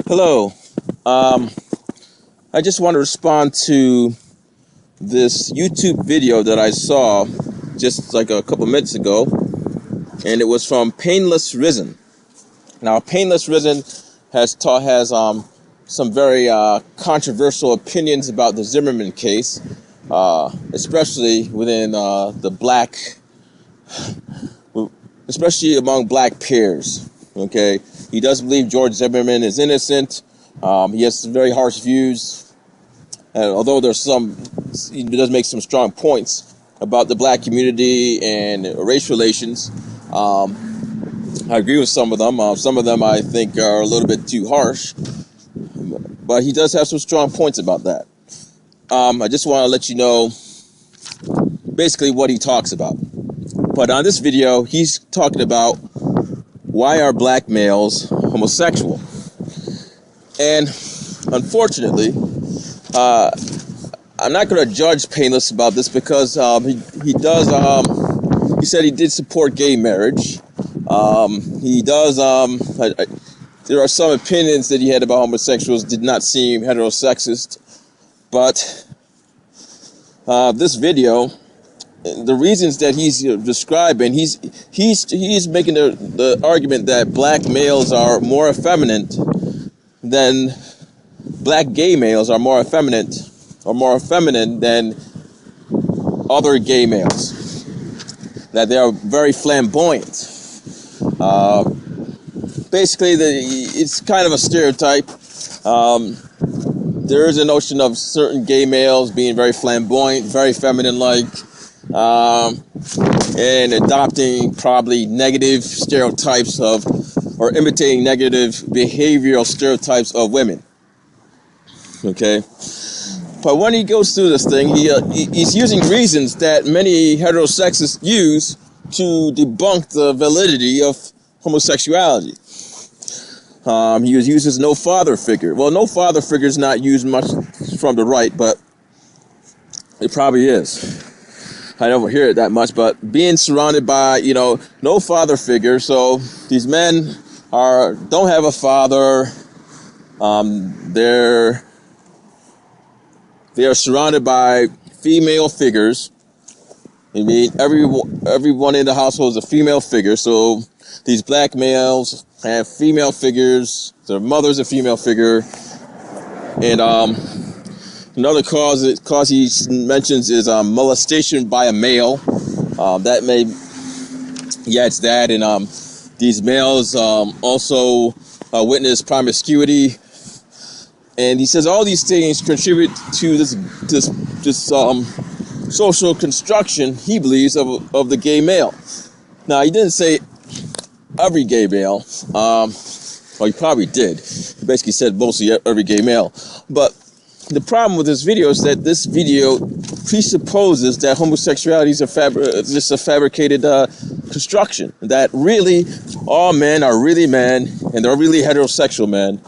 Hello. Um, I just want to respond to this YouTube video that I saw just like a couple minutes ago, and it was from Painlessrisen. Now, Painlessrisen has some very controversial opinions about the Zimmerman case, especially within the black, especially among black peers. Okay, he does believe George Zimmerman is innocent. He has some very harsh views, and although he does make some strong points about the black community and race relations. I agree with some of them. Some of them I think are a little bit too harsh, but he does have some strong points about that. I just want to let you know basically what he talks about. But on this video, he's talking about why are black males homosexual? And unfortunately, I'm not going to judge Painless about this because he said he did support gay marriage. He does, there are some opinions that he had about homosexuals did not seem heterosexist, but this video, the reasons that he's describing, he's making the argument that black males are more effeminate than black gay males are more effeminate or more feminine than other gay males, that they are very flamboyant. Basically, it's kind of a stereotype. There is a notion of certain gay males being very flamboyant, very feminine-like, and adopting probably negative stereotypes or imitating negative behavioral stereotypes of women. Okay? But when he goes through this thing, he's using reasons that many heterosexists use to debunk the validity of homosexuality. He uses no father figure. Well, no father figure is not used much from the right, but it probably is. I don't hear it that much, but being surrounded by, no father figure. So these men don't have a father. They are surrounded by female figures. I mean, everyone in the household is a female figure. So these black males have female figures. Their mother's a female figure. And another cause he mentions is molestation by a male. It's that. And these males also witness promiscuity. And he says all these things contribute to this social construction, he believes, of the gay male. Now, he didn't say every gay male. Well, he probably did. He basically said mostly every gay male. But the problem with this video is that this video presupposes that homosexuality is just a fabricated construction. That really all men are really men, and they're really heterosexual men.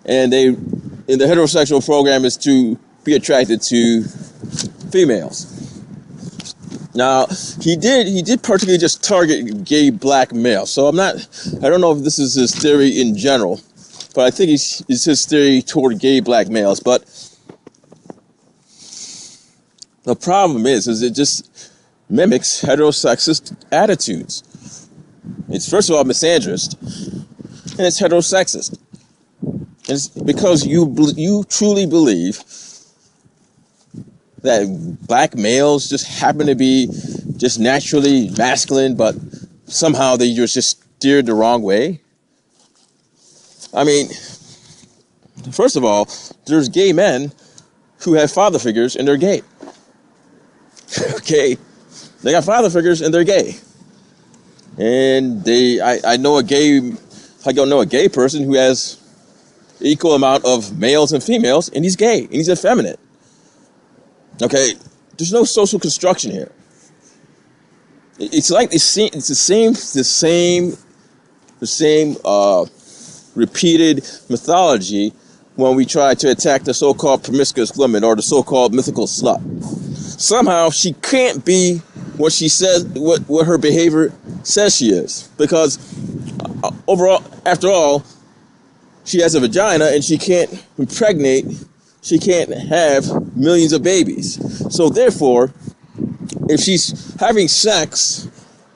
And the heterosexual program is to be attracted to females. Now, he did particularly just target gay black males. So I don't know if this is his theory in general, but I think it's his theory toward gay black males. But the problem is it just mimics heterosexist attitudes. It's first of all misandrist, and it's heterosexist. And it's because you truly believe that black males just happen to be just naturally masculine, but somehow they just steered the wrong way. I mean, first of all, there's gay men who have father figures and they're gay. Okay, they got father figures and they're gay. And I know a gay person who has equal amount of males and females, and he's gay and he's effeminate. Okay, there's no social construction here. It's like the same repeated mythology when we try to attack the so-called promiscuous woman or the so-called mythical slut. Somehow she can't be what she says, what her behavior says she is, because overall, after all, she has a vagina and she can't impregnate, she can't have millions of babies. So therefore, if she's having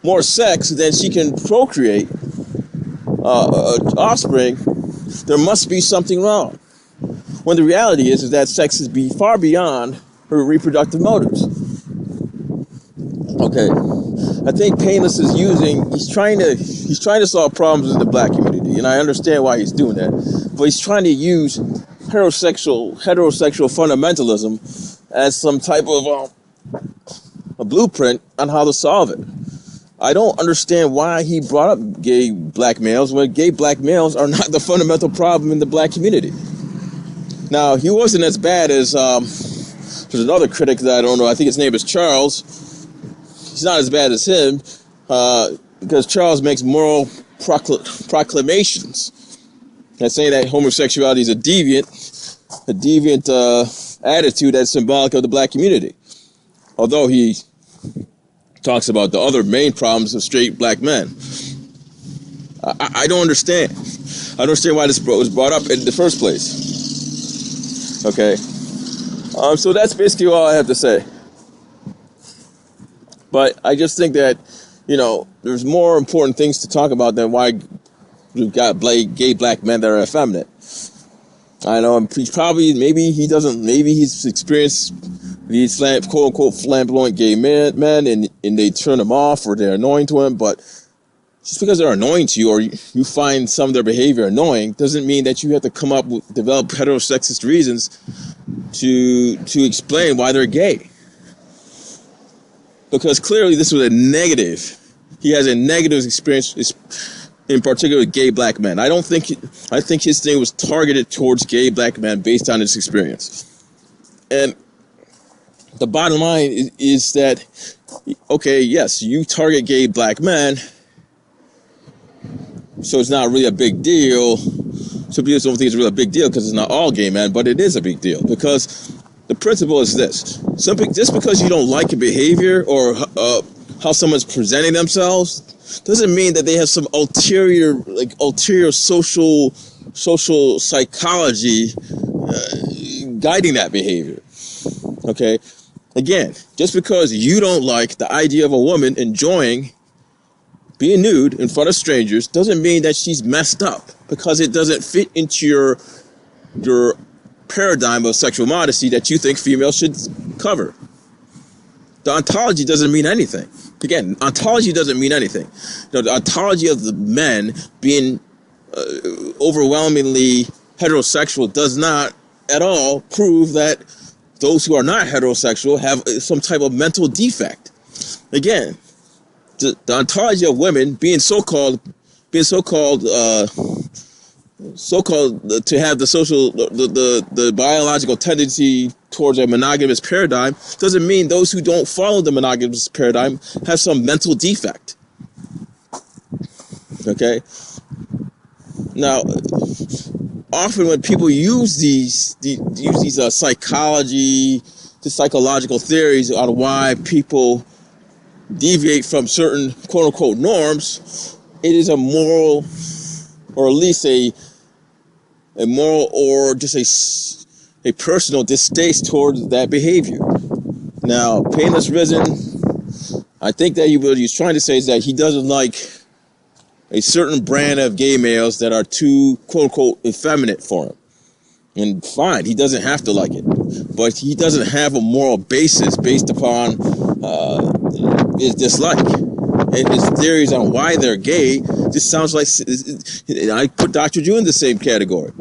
more sex than she can procreate offspring, there must be something wrong. When the reality is that sex is far beyond her reproductive motives. Okay, I think Painless is he's trying to solve problems in the black community, and I understand why he's doing that. But he's trying to use heterosexual fundamentalism as some type of a blueprint on how to solve it. I don't understand why he brought up gay black males when gay black males are not the fundamental problem in the black community. Now, he wasn't as bad as there's another critic that I don't know. I think his name is Charles. He's not as bad as him because Charles makes moral proclamations that saying that homosexuality is a deviant attitude that's symbolic of the black community. Although he talks about the other main problems of straight black men. I don't understand. I don't understand why this was brought up in the first place. Okay. So that's basically all I have to say. But I just think that, there's more important things to talk about than why we've got gay black men that are effeminate. I know maybe he's experienced these quote unquote flamboyant gay men and they turn him off or they're annoying to him, but just because they're annoying to you or you find some of their behavior annoying doesn't mean that you have to develop heterosexist reasons to explain why they're gay. Because clearly this was a negative. He has a negative experience, in particular with gay black men. I think his thing was targeted towards gay black men based on his experience. And the bottom line is that, okay, yes, you target gay black men, so it's not really a big deal. Some people don't think it's really a big deal because it's not all gay men, but it is a big deal because the principle is this. Just because you don't like a behavior or how someone's presenting themselves doesn't mean that they have some ulterior social psychology guiding that behavior. Okay? Again, just because you don't like the idea of a woman enjoying being nude in front of strangers doesn't mean that she's messed up because it doesn't fit into your paradigm of sexual modesty that you think females should cover. The ontology doesn't mean anything. Again, ontology doesn't mean anything. The ontology of the men being overwhelmingly heterosexual does not at all prove that those who are not heterosexual have some type of mental defect. Again, the ontology of women being so-called to have the biological tendency towards a monogamous paradigm doesn't mean those who don't follow the monogamous paradigm have some mental defect. Okay? Now, often when people use these psychological theories on why people deviate from certain quote-unquote norms, it is a moral, or at least a moral or just a personal distaste towards that behavior. Now, Painlessrisen, I think that what he's trying to say is that he doesn't like a certain brand of gay males that are too quote-unquote effeminate for him. And fine, he doesn't have to like it. But he doesn't have a moral basis based upon his dislike. And his theories on why they're gay just sounds like... I put Dr. Drew in the same category.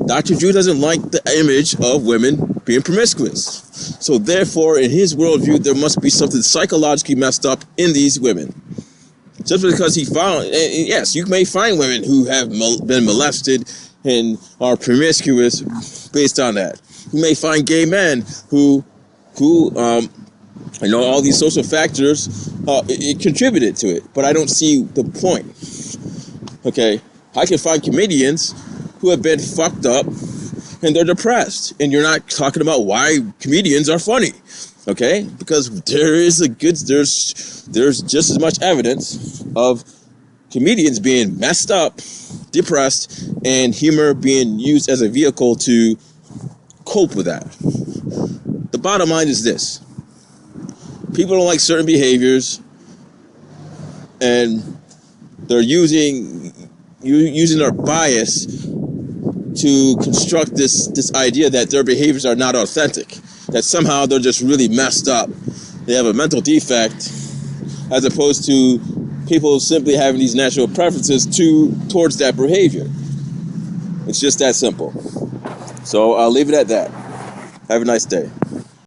Dr. Drew doesn't like the image of women being promiscuous. So therefore, in his worldview, there must be something psychologically messed up in these women. Just because he found... yes, you may find women who have been molested and are promiscuous based on that. You may find gay men who all these social factors, it contributed to it. But I don't see the point. Okay? I can find comedians who have been fucked up and they're depressed. And you're not talking about why comedians are funny. Okay? Because there's just as much evidence of comedians being messed up, depressed, and humor being used as a vehicle to cope with that. The bottom line is this. People don't like certain behaviors, and they're using their bias to construct this idea that their behaviors are not authentic, that somehow they're just really messed up. They have a mental defect, as opposed to people simply having these natural preferences towards that behavior. It's just that simple. So I'll leave it at that. Have a nice day.